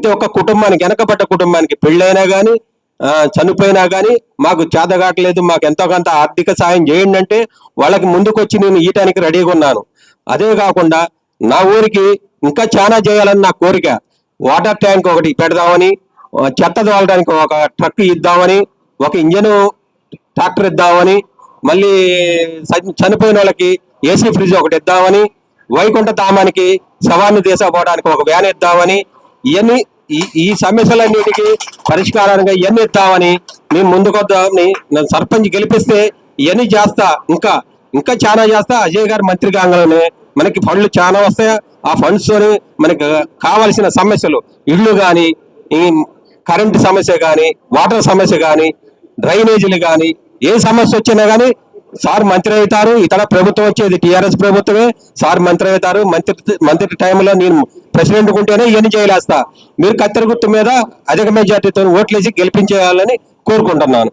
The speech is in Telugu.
ప్రతి ఒక్క కుటుంబానికి, వెనకబడ్డ కుటుంబానికి పెళ్ళైనా కానీ చనిపోయినా కానీ మాకు చేతగాట్లేదు, మాకు ఎంతో కొంత ఆర్థిక సాయం చేయండి అంటే వాళ్ళకి ముందుకొచ్చి నేను ఇయటానికి రెడీగా ఉన్నాను. అదే కాకుండా నా ఊరికి ఇంకా చాలా చేయాలని నా కోరిక. వాటర్ ట్యాంక్ ఒకటి పెడదామని, చెత్త తోలడానికి ఒక ట్రక్ ఇద్దామని, ఒక ఇంజన్ ట్రాక్టర్ ఇద్దామని, మళ్ళీ చనిపోయిన వాళ్ళకి ఏసీ ఫ్రిడ్జ్ ఒకటి ఇద్దామని, వైకుంఠ ధామానికి శవాన్ని తీసుకుపోవడానికి ఒక వ్యాన్ ఇద్దామని, ఇవన్నీ ఈ సమస్యలన్నిటికీ పరిష్కారంగా ఇవన్నీ ఇద్దామని నేను ముందుకొద్దామని, సర్పంచ్ గెలిపిస్తే ఇవన్నీ చేస్తా, ఇంకా ఇంకా చాలా చేస్తా. అజయ్ గారు మంత్రి కాగానే మనకి ఫండ్లు చాలా వస్తాయి. ఆ ఫండ్స్ తోని మనకి కావాల్సిన సమస్యలు, ఇళ్ళు కానీ, ఈ కరెంటు సమస్య కానీ, వాటర్ సమస్య కానీ, డ్రైనేజీలు కానీ, ఏ సమస్య వచ్చినా కానీ సార్ మంత్రి అవుతారు. ఇతర ప్రభుత్వం వచ్చేది టీఆర్ఎస్ ప్రభుత్వమే, సార్ మంత్రి అవుతారు. మంత్రి టైంలో నేను ప్రెసిడెంట్ ఉంటేనే ఇవన్నీ చేయలేస్తా. మీరు కత్తెర గుర్తు మీద అధిక మెజార్టీతో ఓట్లేసి గెలిపించేయాలని కోరుకుంటున్నాను.